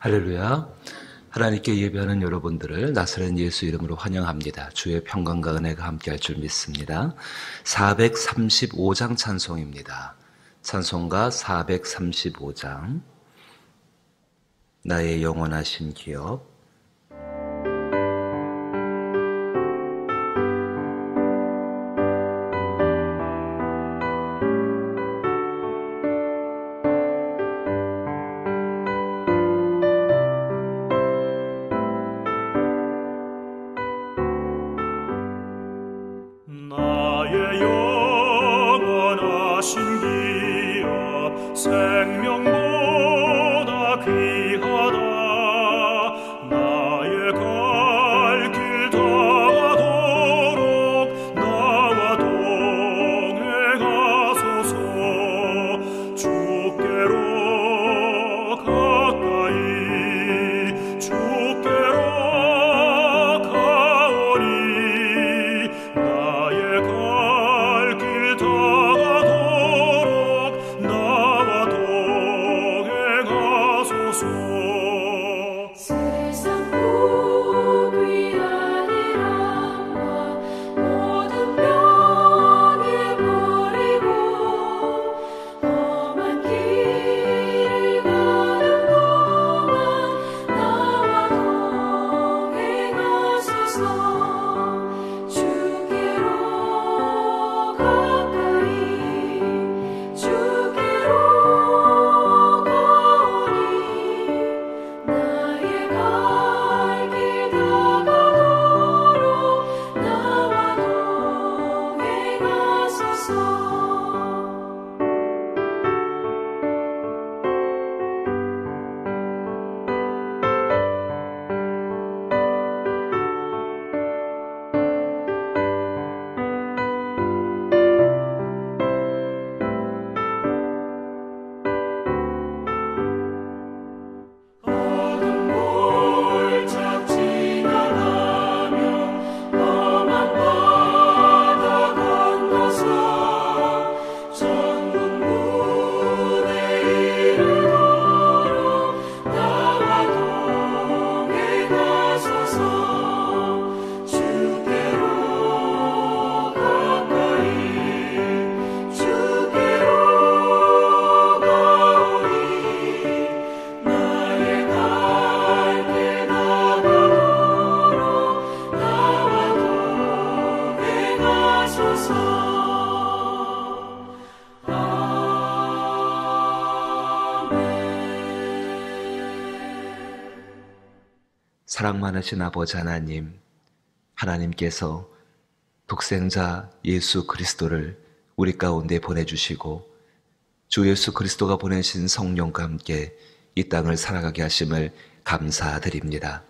할렐루야. 하나님께 예배하는 여러분들을 나사렛 예수 이름으로 환영합니다. 주의 평강과 은혜가 함께할 줄 믿습니다. 435장 찬송입니다. 찬송가 435장. 나의 영원하신 기업. 사랑 많으신 아버지 하나님, 하나님께서 독생자 예수 그리스도를 우리 가운데 보내주시고 주 예수 그리스도가 보내신 성령과 함께 이 땅을 살아가게 하심을 감사드립니다.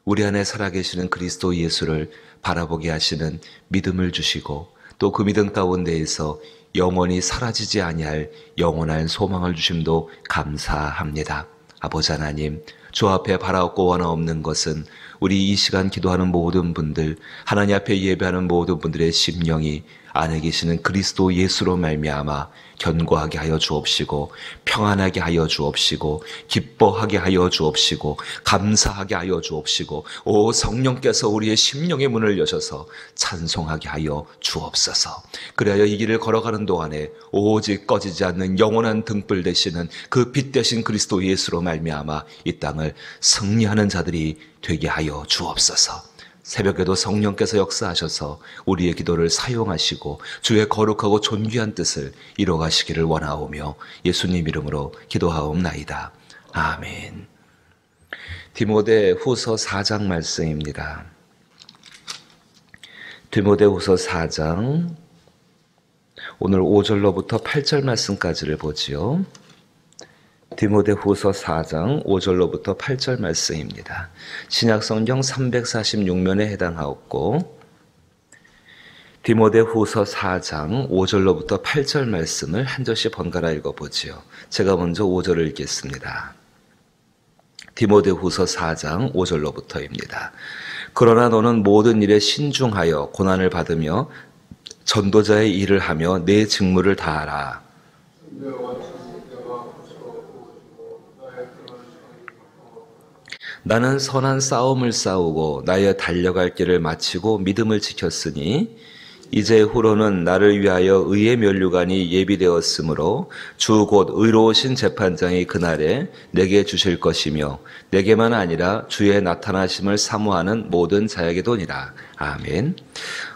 우리 안에 살아계시는 그리스도 예수를 바라보게 하시는 믿음을 주시고 또 그 믿음 가운데에서 영원히 사라지지 아니할 영원한 소망을 주심도 감사합니다. 아버지 하나님, 주 앞에 바라옵고 원하옵는 것은 우리 이 시간 기도하는 모든 분들, 하나님 앞에 예배하는 모든 분들의 심령이 안에 계시는 그리스도 예수로 말미암아 견고하게 하여 주옵시고 평안하게 하여 주옵시고 기뻐하게 하여 주옵시고 감사하게 하여 주옵시고 오 성령께서 우리의 심령의 문을 여셔서 찬송하게 하여 주옵소서. 그래야 이 길을 걸어가는 동안에 오직 꺼지지 않는 영원한 등불 되시는 그 빛 되신 그리스도 예수로 말미암아 이 땅을 승리하는 자들이 되게 하여 주옵소서. 새벽에도 성령께서 역사하셔서 우리의 기도를 사용하시고 주의 거룩하고 존귀한 뜻을 이뤄가시기를 원하오며 예수님 이름으로 기도하옵나이다. 아멘. 디모데후서 4장 말씀입니다. 디모데후서 4장 오늘 5절로부터 8절 말씀까지를 보지요. 디모데후서 4장 5절로부터 8절 말씀입니다. 신약성경 346면에 해당하옵고 디모데후서 4장 5절로부터 8절 말씀을 한 절씩 번갈아 읽어보지요. 제가 먼저 5절을 읽겠습니다. 디모데후서 4장 5절로부터입니다. 그러나 너는 모든 일에 신중하여 고난을 받으며 전도자의 일을 하며 내 직무를 다하라. 나는 선한 싸움을 싸우고 나의 달려갈 길을 마치고 믿음을 지켰으니 이제 후로는 나를 위하여 의의 면류관이 예비되었으므로 주 곧 의로우신 재판장이 그날에 내게 주실 것이며 내게만 아니라 주의 나타나심을 사모하는 모든 자에게도니라. 아멘.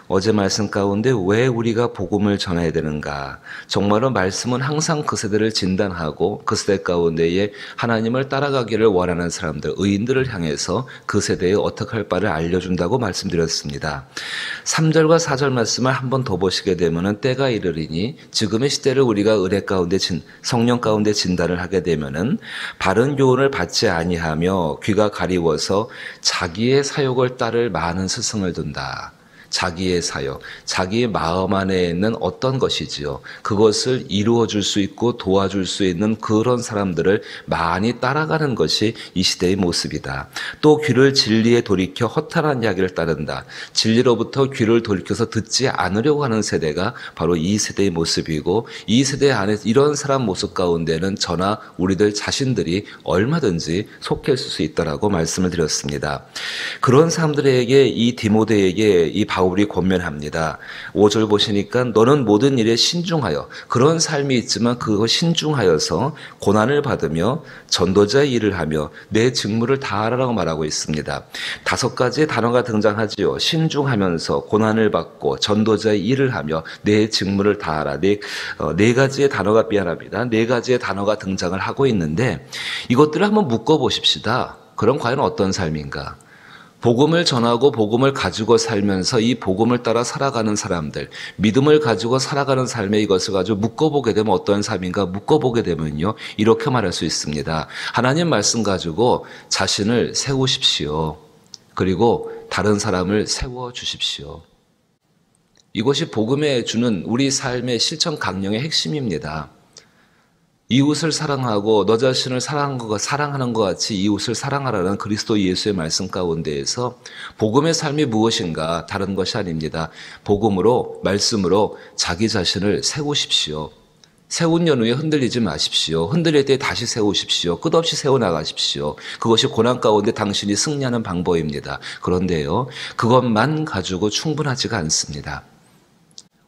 어제 말씀 가운데 왜 우리가 복음을 전해야 되는가? 정말로 말씀은 항상 그 세대를 진단하고 그 세대 가운데에 하나님을 따라가기를 원하는 사람들, 의인들을 향해서 그 세대에 어떻게 할 바를 알려준다고 말씀드렸습니다. 3절과 4절 말씀을 한 번 더 보시게 되면은 때가 이르리니 지금의 시대를 우리가 은혜 가운데 성령 가운데 진단을 하게 되면은 바른 교훈을 받지 아니하며 귀가 가리워서 자기의 사욕을 따를 많은 스승을 둔다. 자기의 사역, 자기의 마음 안에 있는 어떤 것이지요. 그것을 이루어 줄 수 있고 도와줄 수 있는 그런 사람들을 많이 따라가는 것이 이 시대의 모습이다. 또 귀를 진리에 돌이켜 허탄한 이야기를 따른다. 진리로부터 귀를 돌이켜서 듣지 않으려고 하는 세대가 바로 이 세대의 모습이고 이 세대 안에 이런 사람 모습 가운데는 저나 우리들 자신들이 얼마든지 속해 있을 수 있다라고 말씀을 드렸습니다. 그런 사람들에게 이 디모데에게 이 바울이 권면합니다. 5절 보시니까 너는 모든 일에 신중하여 그런 삶이 있지만 그거 신중하여서 고난을 받으며 전도자의 일을 하며 내 직무를 다하라고 말하고 있습니다. 5가지의 단어가 등장하지요. 신중하면서 고난을 받고 전도자의 일을 하며 내 직무를 다하라. 네 가지의 단어가 미안합니다. 4가지의 단어가 등장을 하고 있는데 이것들을 한번 묶어보십시다. 그럼 과연 어떤 삶인가? 복음을 전하고 복음을 가지고 살면서 이 복음을 따라 살아가는 사람들, 믿음을 가지고 살아가는 삶에 이것을 가지고 묶어보게 되면 어떤 삶인가? 묶어보게 되면요, 이렇게 말할 수 있습니다. 하나님 말씀 가지고 자신을 세우십시오. 그리고 다른 사람을 세워주십시오. 이것이 복음에 주는 우리 삶의 실천 강령의 핵심입니다. 이웃을 사랑하고 너 자신을 사랑하는 것 같이 이웃을 사랑하라는 그리스도 예수의 말씀 가운데에서 복음의 삶이 무엇인가 다른 것이 아닙니다. 복음으로 말씀으로 자기 자신을 세우십시오. 세운 연후에 흔들리지 마십시오. 흔들릴 때 다시 세우십시오. 끝없이 세워나가십시오. 그것이 고난 가운데 당신이 승리하는 방법입니다. 그런데요, 그것만 가지고 충분하지가 않습니다.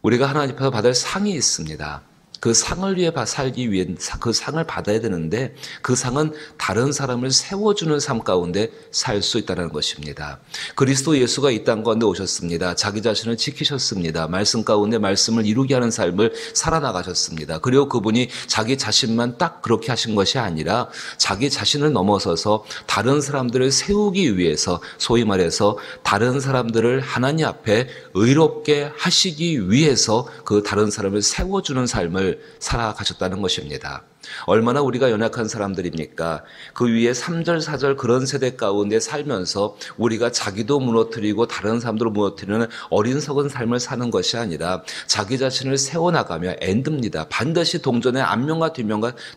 우리가 하나님 앞에서 받을 상이 있습니다. 그 상을 위해 살기 위해 그 상을 받아야 되는데 그 상은 다른 사람을 세워주는 삶 가운데 살 수 있다는 것입니다. 그리스도 예수가 이 땅 가운데 오셨습니다. 자기 자신을 지키셨습니다. 말씀 가운데 말씀을 이루게 하는 삶을 살아나가셨습니다. 그리고 그분이 자기 자신만 딱 그렇게 하신 것이 아니라 자기 자신을 넘어서서 다른 사람들을 세우기 위해서 소위 말해서 다른 사람들을 하나님 앞에 의롭게 하시기 위해서 그 다른 사람을 세워주는 삶을 살아가셨다는 것입니다. 얼마나 우리가 연약한 사람들입니까? 그 위에 3절, 4절 그런 세대 가운데 살면서 우리가 자기도 무너뜨리고 다른 사람들을 무너뜨리는 어린석은 삶을 사는 것이 아니라 자기 자신을 세워나가며 엔드입니다. 반드시 동전의 앞면과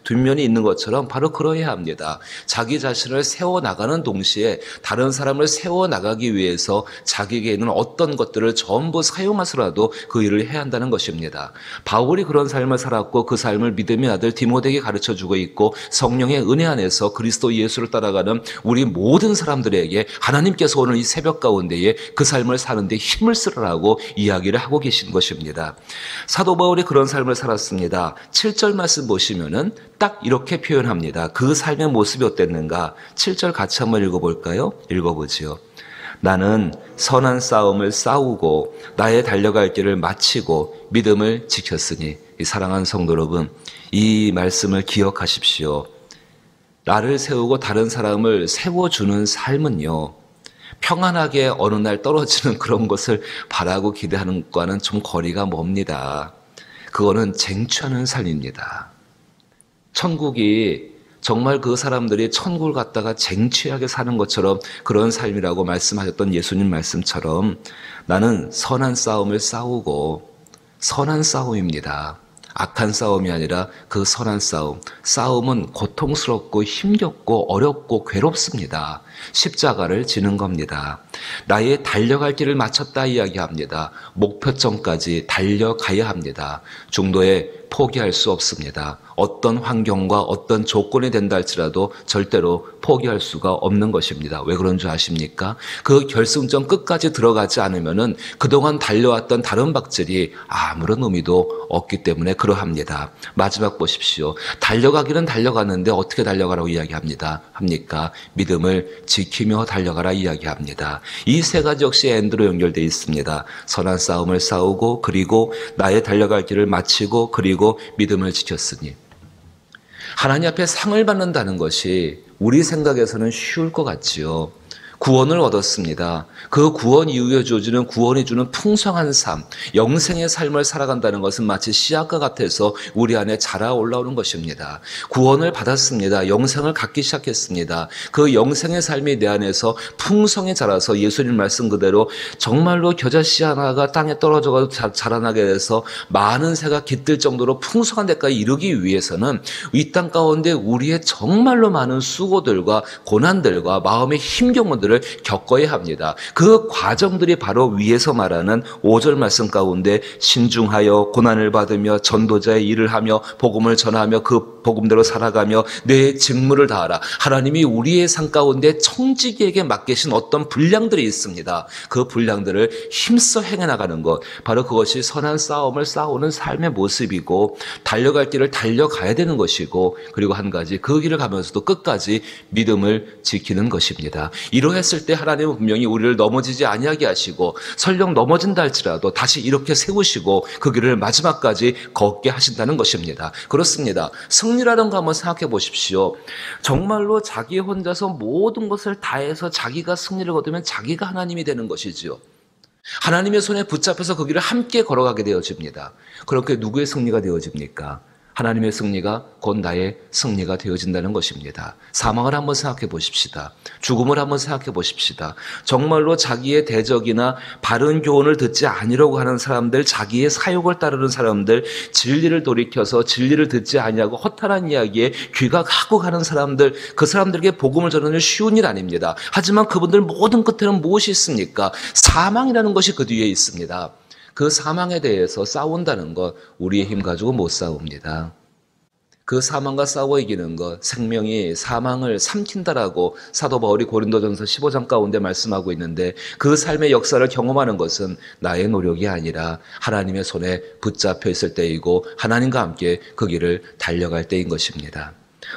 뒷면이 있는 것처럼 바로 그러해야 합니다. 자기 자신을 세워나가는 동시에 다른 사람을 세워나가기 위해서 자기에게 있는 어떤 것들을 전부 사용하서라도 그 일을 해야 한다는 것입니다. 바울이 그런 삶을 살았고 그 삶을 믿음의 아들 디모데에게 가르쳐주고 있고 성령의 은혜 안에서 그리스도 예수를 따라가는 우리 모든 사람들에게 하나님께서 오늘 이 새벽 가운데에 그 삶을 사는데 힘을 쓰라고 이야기를 하고 계신 것입니다. 사도 바울이 그런 삶을 살았습니다. 7절 말씀 보시면은 딱 이렇게 표현합니다. 그 삶의 모습이 어땠는가? 7절 같이 한번 읽어볼까요? 읽어보지요. 나는 선한 싸움을 싸우고 나의 달려갈 길을 마치고 믿음을 지켰으니. 이 사랑하는 성도 여러분, 이 말씀을 기억하십시오. 나를 세우고 다른 사람을 세워주는 삶은요, 평안하게 어느 날 떨어지는 그런 것을 바라고 기대하는 것과는 좀 거리가 멉니다. 그거는 쟁취하는 삶입니다. 천국이 정말 그 사람들이 천국을 갖다가 쟁취하게 사는 것처럼 그런 삶이라고 말씀하셨던 예수님 말씀처럼 나는 선한 싸움을 싸우고 선한 싸움입니다. 악한 싸움이 아니라 그 선한 싸움. 싸움은 고통스럽고 힘겹고 어렵고 괴롭습니다. 십자가를 지는 겁니다. 나의 달려갈 길을 마쳤다 이야기합니다. 목표점까지 달려가야 합니다. 중도에 포기할 수 없습니다. 어떤 환경과 어떤 조건이 된다 할지라도 절대로 포기할 수가 없는 것입니다. 왜 그런 줄 아십니까? 그 결승점 끝까지 들어가지 않으면은 그동안 달려왔던 다른 박질이 아무런 의미도 없기 때문에 그러합니다. 마지막 보십시오. 달려가기는 달려가는데 어떻게 달려가라고 이야기합니다. 합니까? 믿음을 지키며 달려가라 이야기합니다. 이 세 가지 역시 엔드로 연결되어 있습니다. 선한 싸움을 싸우고 그리고 나의 달려갈 길을 마치고 그리고 믿음을 지켰으니 하나님 앞에 상을 받는다는 것이 우리 생각에서는 쉬울 것 같지요. 구원을 얻었습니다. 그 구원 이후에 주어지는 구원이 주는 풍성한 삶, 영생의 삶을 살아간다는 것은 마치 씨앗과 같아서 우리 안에 자라 올라오는 것입니다. 구원을 받았습니다. 영생을 갖기 시작했습니다. 그 영생의 삶이 내 안에서 풍성히 자라서 예수님 말씀 그대로 정말로 겨자씨 하나가 땅에 떨어져 자라나게 돼서 많은 새가 깃들 정도로 풍성한 데까지 이르기 위해서는 이 땅 가운데 우리의 정말로 많은 수고들과 고난들과 마음의 힘겨움들을 겪어야 합니다. 그 과정들이 바로 위에서 말하는 5절 말씀 가운데 신중하여 고난을 받으며 전도자의 일을 하며 복음을 전하며 그 복음대로 살아가며 내 직무를 다하라. 하나님이 우리의 삶 가운데 청지기에게 맡기신 어떤 분량들이 있습니다. 그 분량들을 힘써 행해나가는 것, 바로 그것이 선한 싸움을 싸우는 삶의 모습이고 달려갈 길을 달려가야 되는 것이고 그리고 한 가지 그 길을 가면서도 끝까지 믿음을 지키는 것입니다. 이러했을 때 하나님은 분명히 우리를 넘어지지 아니하게 하시고 설령 넘어진다 할지라도 다시 이렇게 세우시고 그 길을 마지막까지 걷게 하신다는 것입니다. 그렇습니다. 승리라는 거 한번 생각해 보십시오. 정말로 자기 혼자서 모든 것을 다해서 자기가 승리를 거두면 자기가 하나님이 되는 것이지요. 하나님의 손에 붙잡혀서 그 길을 함께 걸어가게 되어집니다. 그렇게 누구의 승리가 되어집니까? 하나님의 승리가 곧 나의 승리가 되어진다는 것입니다. 사망을 한번 생각해 보십시다. 죽음을 한번 생각해 보십시다. 정말로 자기의 대적이나 바른 교훈을 듣지 아니려고 하는 사람들, 자기의 사욕을 따르는 사람들, 진리를 돌이켜서 진리를 듣지 아니하고 허탄한 이야기에 귀가 가고 가는 사람들, 그 사람들에게 복음을 전하는 쉬운 일 아닙니다. 하지만 그분들 모든 끝에는 무엇이 있습니까? 사망이라는 것이 그 뒤에 있습니다. 그 사망에 대해서 싸운다는 것 우리의 힘 가지고 못 싸웁니다. 그 사망과 싸워 이기는 것, 생명이 사망을 삼킨다라고 사도 바울이 고린도전서 15장 가운데 말씀하고 있는데 그 삶의 역사를 경험하는 것은 나의 노력이 아니라 하나님의 손에 붙잡혀 있을 때이고 하나님과 함께 그 길을 달려갈 때인 것입니다.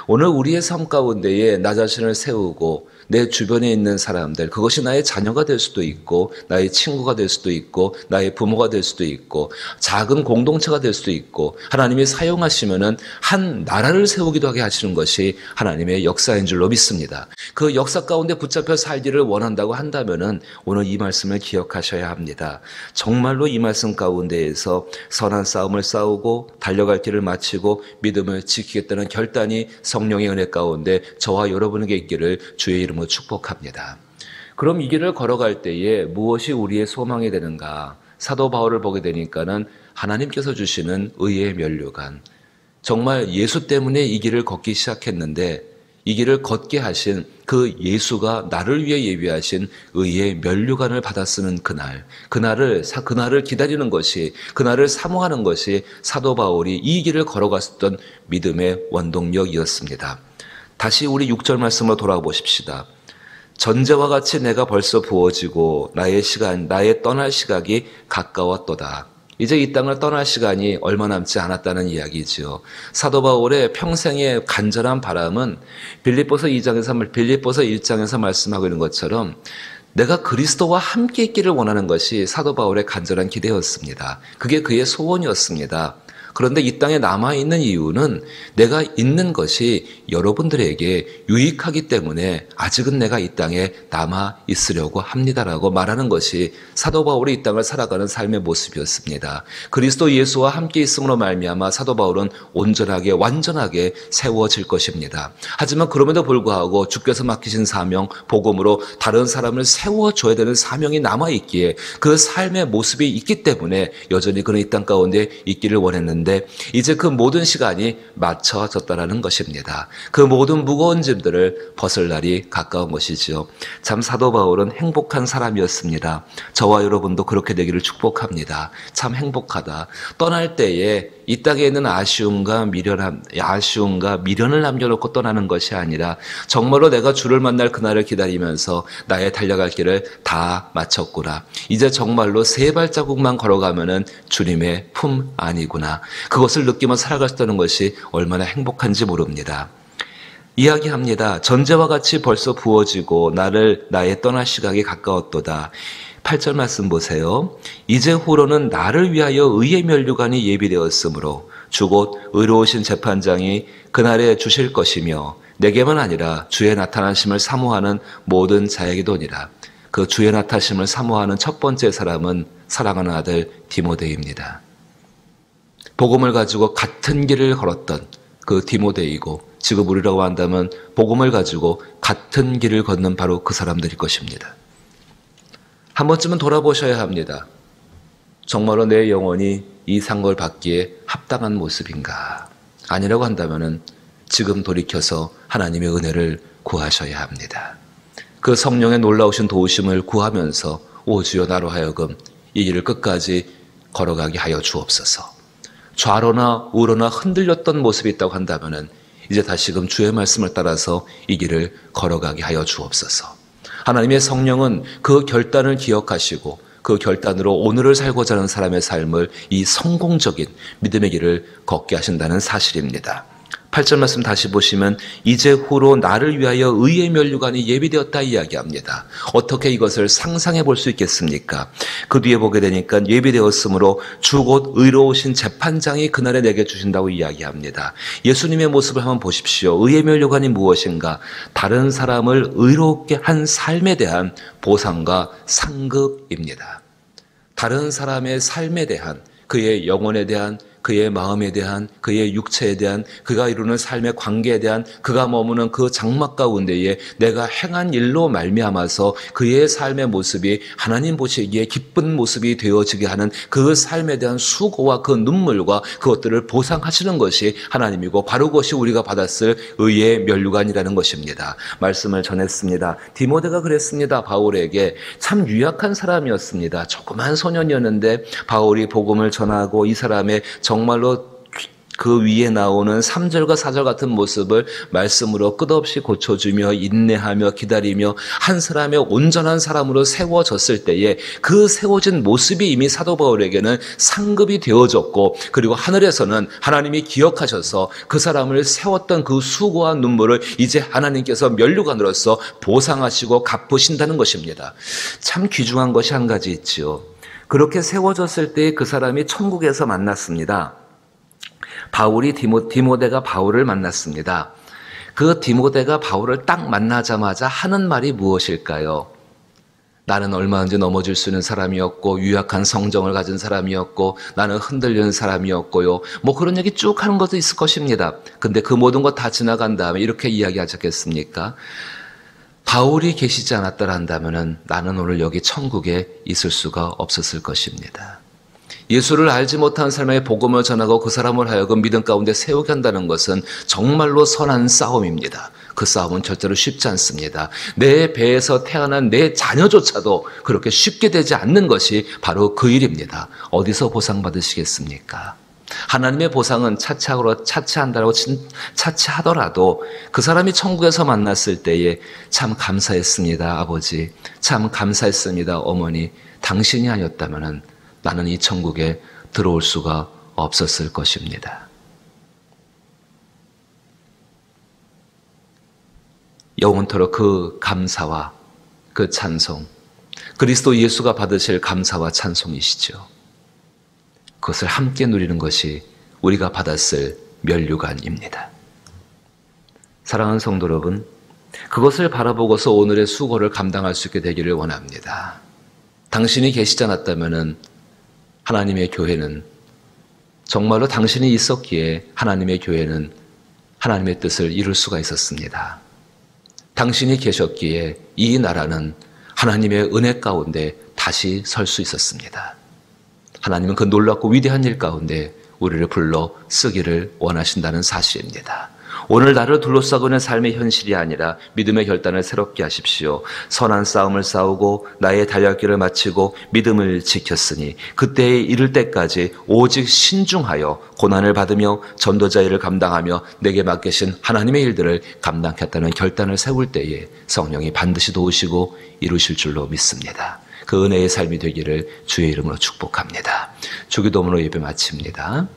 오늘 우리의 삶 가운데에 나 자신을 세우고 내 주변에 있는 사람들, 그것이 나의 자녀가 될 수도 있고 나의 친구가 될 수도 있고 나의 부모가 될 수도 있고 작은 공동체가 될 수도 있고 하나님이 사용하시면은 한 나라를 세우기도 하게 하시는 것이 하나님의 역사인 줄로 믿습니다. 그 역사 가운데 붙잡혀 살기를 원한다고 한다면은 오늘 이 말씀을 기억하셔야 합니다. 정말로 이 말씀 가운데에서 선한 싸움을 싸우고 달려갈 길을 마치고 믿음을 지키겠다는 결단이 성령의 은혜 가운데 저와 여러분에게 있기를 주의 이름으로 축복합니다. 그럼 이 길을 걸어갈 때에 무엇이 우리의 소망이 되는가? 사도 바울을 보게 되니까는 하나님께서 주시는 의의 면류관. 정말 예수 때문에 이 길을 걷기 시작했는데 이 길을 걷게 하신 그 예수가 나를 위해 예비하신 의의 면류관을 받아 쓰는 그날을 기다리는 것이, 그날을 사모하는 것이 사도 바울이 이 길을 걸어갔었던 믿음의 원동력이었습니다. 다시 우리 6절 말씀으로 돌아가 보십시다. 전제와 같이 내가 벌써 부어지고 나의 떠날 시각이 가까웠도다. 이제 이 땅을 떠날 시간이 얼마 남지 않았다는 이야기지요. 사도 바울의 평생의 간절한 바람은 빌립보서 1장에서 말씀하고 있는 것처럼 내가 그리스도와 함께 있기를 원하는 것이 사도 바울의 간절한 기대였습니다. 그게 그의 소원이었습니다. 그런데 이 땅에 남아있는 이유는 내가 있는 것이 여러분들에게 유익하기 때문에 아직은 내가 이 땅에 남아있으려고 합니다라고 말하는 것이 사도 바울이 이 땅을 살아가는 삶의 모습이었습니다. 그리스도 예수와 함께 있음으로 말미암아 사도 바울은 온전하게 완전하게 세워질 것입니다. 하지만 그럼에도 불구하고 주께서 맡기신 사명, 복음으로 다른 사람을 세워줘야 되는 사명이 남아있기에 그 삶의 모습이 있기 때문에 여전히 그는 이 땅 가운데 있기를 원했는데 이제 그 모든 시간이 맞춰졌다라는 것입니다. 그 모든 무거운 짐들을 벗을 날이 가까운 것이지요. 참 사도 바울은 행복한 사람이었습니다. 저와 여러분도 그렇게 되기를 축복합니다. 참 행복하다. 떠날 때에 이 땅에 있는 아쉬움과 미련을 남겨놓고 떠나는 것이 아니라 정말로 내가 주를 만날 그날을 기다리면서 나의 달려갈 길을 다 마쳤구나. 이제 정말로 세 발자국만 걸어가면은 주님의 품 안이구나. 그것을 느끼며 살아갈 수 있다는 것이 얼마나 행복한지 모릅니다. 이야기합니다. 전제와 같이 벌써 부어지고 나의 떠날 시각이 가까웠도다. 8절 말씀 보세요. 이제 후로는 나를 위하여 의의 면류관이 예비되었으므로 주 곧 의로우신 재판장이 그날에 주실 것이며 내게만 아니라 주의 나타나심을 사모하는 모든 자에게도니라. 그 주의 나타나심을 사모하는 첫 번째 사람은 사랑하는 아들 디모데입니다. 복음을 가지고 같은 길을 걸었던 그 디모데이고 지금 우리라고 한다면 복음을 가지고 같은 길을 걷는 바로 그 사람들일 것입니다. 한 번쯤은 돌아보셔야 합니다. 정말로 내 영혼이 이 상을 받기에 합당한 모습인가? 아니라고 한다면 지금 돌이켜서 하나님의 은혜를 구하셔야 합니다. 그 성령의 놀라우신 도우심을 구하면서 오 주여 나로 하여금 이 길을 끝까지 걸어가게 하여 주옵소서. 좌로나 우로나 흔들렸던 모습이 있다고 한다면 이제 다시금 주의 말씀을 따라서 이 길을 걸어가게 하여 주옵소서. 하나님의 성령은 그 결단을 기억하시고 그 결단으로 오늘을 살고자 하는 사람의 삶을 이 성공적인 믿음의 길을 걷게 하신다는 사실입니다. 8절 말씀 다시 보시면 이제 후로 나를 위하여 의의 면류관이 예비되었다 이야기합니다. 어떻게 이것을 상상해 볼 수 있겠습니까? 그 뒤에 보게 되니까 예비되었으므로 주 곧 의로우신 재판장이 그날에 내게 주신다고 이야기합니다. 예수님의 모습을 한번 보십시오. 의의 면류관이 무엇인가? 다른 사람을 의롭게 한 삶에 대한 보상과 상급입니다. 다른 사람의 삶에 대한 그의 영혼에 대한 그의 마음에 대한 그의 육체에 대한 그가 이루는 삶의 관계에 대한 그가 머무는 그 장막 가운데에 내가 행한 일로 말미암아서 그의 삶의 모습이 하나님 보시기에 기쁜 모습이 되어지게 하는 그 삶에 대한 수고와 그 눈물과 그것들을 보상하시는 것이 하나님이고 바로 그것이 우리가 받았을 의의 면류관이라는 것입니다. 말씀을 전했습니다. 디모데가 그랬습니다. 바울에게 참 유약한 사람이었습니다. 조그만 소년이었는데 바울이 복음을 전하고 이 사람의 정말로 그 위에 나오는 3절과 4절 같은 모습을 말씀으로 끝없이 고쳐주며 인내하며 기다리며 한 사람의 온전한 사람으로 세워졌을 때에 그 세워진 모습이 이미 사도 바울에게는 상급이 되어졌고 그리고 하늘에서는 하나님이 기억하셔서 그 사람을 세웠던 그 수고와 눈물을 이제 하나님께서 면류관으로서 보상하시고 갚으신다는 것입니다. 참 귀중한 것이 한 가지 있지요. 그렇게 세워졌을 때 그 사람이 천국에서 만났습니다. 디모데가 바울을 만났습니다. 그 디모데가 바울을 딱 만나자마자 하는 말이 무엇일까요? 나는 얼마든지 넘어질 수 있는 사람이었고 유약한 성정을 가진 사람이었고 나는 흔들리는 사람이었고요. 뭐 그런 얘기 쭉 하는 것도 있을 것입니다. 근데 그 모든 것 다 지나간 다음에 이렇게 이야기하지 않겠습니까? 바울이 계시지 않았더라 한다면 나는 오늘 여기 천국에 있을 수가 없었을 것입니다. 예수를 알지 못한 사람의 복음을 전하고 그 사람을 하여금 믿음 가운데 세우게 한다는 것은 정말로 선한 싸움입니다. 그 싸움은 절대로 쉽지 않습니다. 내 배에서 태어난 내 자녀조차도 그렇게 쉽게 되지 않는 것이 바로 그 일입니다. 어디서 보상받으시겠습니까? 하나님의 보상은 차치하더라도 그 사람이 천국에서 만났을 때에 참 감사했습니다, 아버지. 참 감사했습니다, 어머니. 당신이 아니었다면 나는 이 천국에 들어올 수가 없었을 것입니다. 영원토록 그 감사와 그 찬송, 그리스도 예수가 받으실 감사와 찬송이시죠. 그것을 함께 누리는 것이 우리가 받았을 면류관입니다. 사랑하는 성도 여러분, 그것을 바라보고서 오늘의 수고를 감당할 수 있게 되기를 원합니다. 당신이 계시지 않았다면 하나님의 교회는 정말로 당신이 있었기에 하나님의 교회는 하나님의 뜻을 이룰 수가 있었습니다. 당신이 계셨기에 이 나라는 하나님의 은혜 가운데 다시 설 수 있었습니다. 하나님은 그 놀랍고 위대한 일 가운데 우리를 불러 쓰기를 원하신다는 사실입니다. 오늘 나를 둘러싸고 있는 삶의 현실이 아니라 믿음의 결단을 새롭게 하십시오. 선한 싸움을 싸우고 나의 달려길을 마치고 믿음을 지켰으니 그때에 이를 때까지 오직 신중하여 고난을 받으며 전도자 일을 감당하며 내게 맡기신 하나님의 일들을 감당하겠다는 결단을 세울 때에 성령이 반드시 도우시고 이루실 줄로 믿습니다. 그 은혜의 삶이 되기를 주의 이름으로 축복합니다. 주기도문으로 예배 마칩니다.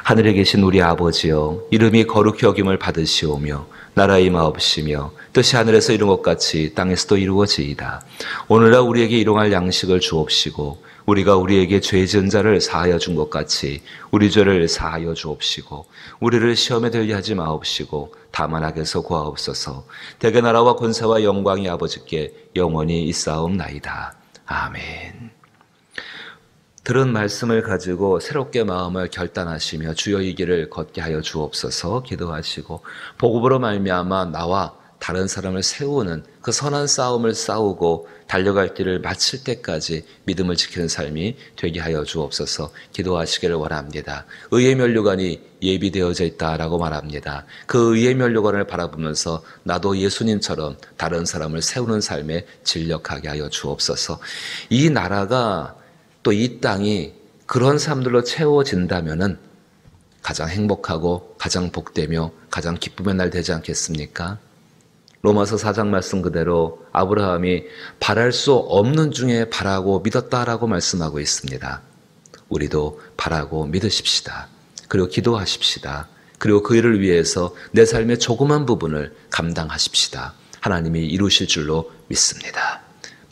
하늘에 계신 우리 아버지여, 이름이 거룩히 여김을 받으시오며 나라의 마옵시며 뜻이 하늘에서 이룬 것 같이 땅에서도 이루어지이다. 오늘날 우리에게 일용할 양식을 주옵시고 우리가 우리에게 죄 지은 자를 사하여 준 것 같이 우리 죄를 사하여 주옵시고 우리를 시험에 들게 하지 마옵시고 다만 악에서 구하옵소서. 대개 나라와 권세와 영광이 아버지께 영원히 있사옵나이다. 아멘. 들은 말씀을 가지고 새롭게 마음을 결단하시며 주여 이 길을 걷게 하여 주옵소서 기도하시고 복음으로 말미암아 나와 다른 사람을 세우는 그 선한 싸움을 싸우고 달려갈 길을 마칠 때까지 믿음을 지키는 삶이 되게 하여 주옵소서 기도하시기를 원합니다. 의의 면류관이 예비되어져 있다라고 말합니다. 그 의의 면류관을 바라보면서 나도 예수님처럼 다른 사람을 세우는 삶에 진력하게 하여 주옵소서. 이 나라가 또 이 땅이 그런 사람들로 채워진다면은 가장 행복하고 가장 복되며 가장 기쁨의 날 되지 않겠습니까? 로마서 4장 말씀 그대로 아브라함이 바랄 수 없는 중에 바라고 믿었다라고 말씀하고 있습니다. 우리도 바라고 믿으십시다. 그리고 기도하십시다. 그리고 그 일을 위해서 내 삶의 조그만 부분을 감당하십시다. 하나님이 이루실 줄로 믿습니다.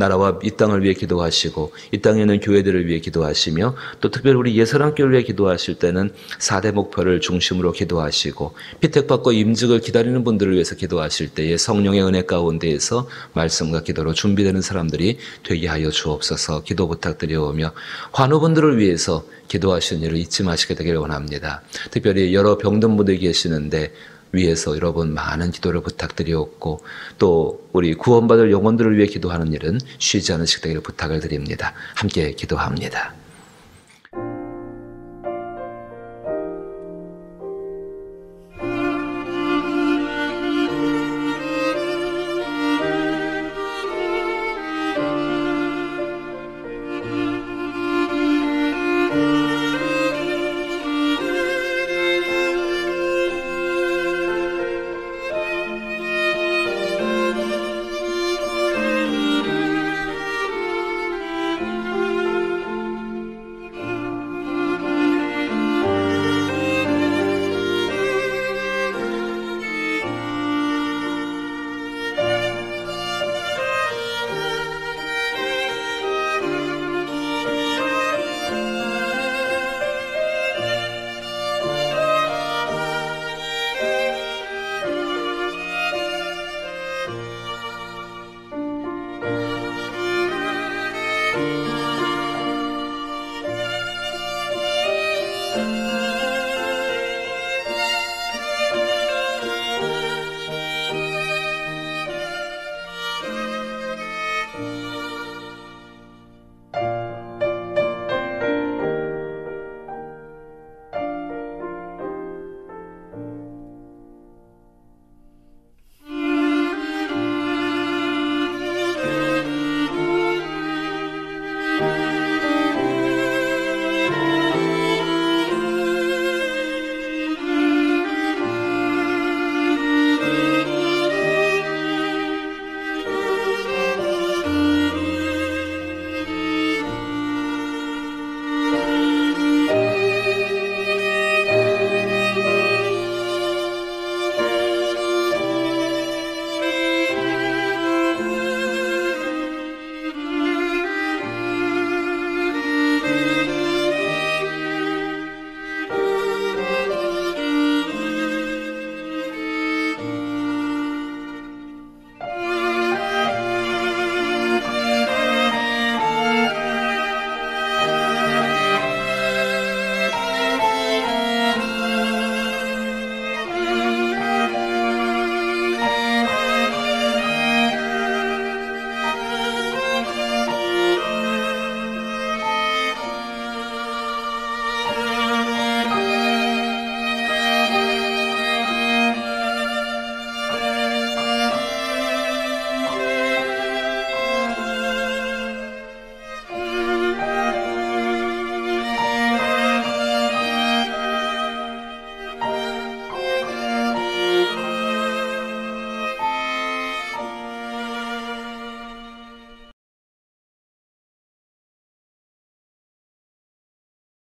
나라와 이 땅을 위해 기도하시고 이 땅에 있는 교회들을 위해 기도하시며 또 특별히 우리 예선학교를 위해 기도하실 때는 4대 목표를 중심으로 기도하시고 피택받고 임직을 기다리는 분들을 위해서 기도하실 때에 성령의 은혜 가운데에서 말씀과 기도로 준비되는 사람들이 되게 하여 주옵소서 기도 부탁드려오며 환우분들을 위해서 기도하시는 일을 잊지 마시게 되기를 원합니다. 특별히 여러 병든 분들이 계시는데 위해서 여러분 많은 기도를 부탁드리옵고 또 우리 구원받을 영혼들을 위해 기도하는 일은 쉬지 않으시게 되기를 부탁을 드립니다. 함께 기도합니다.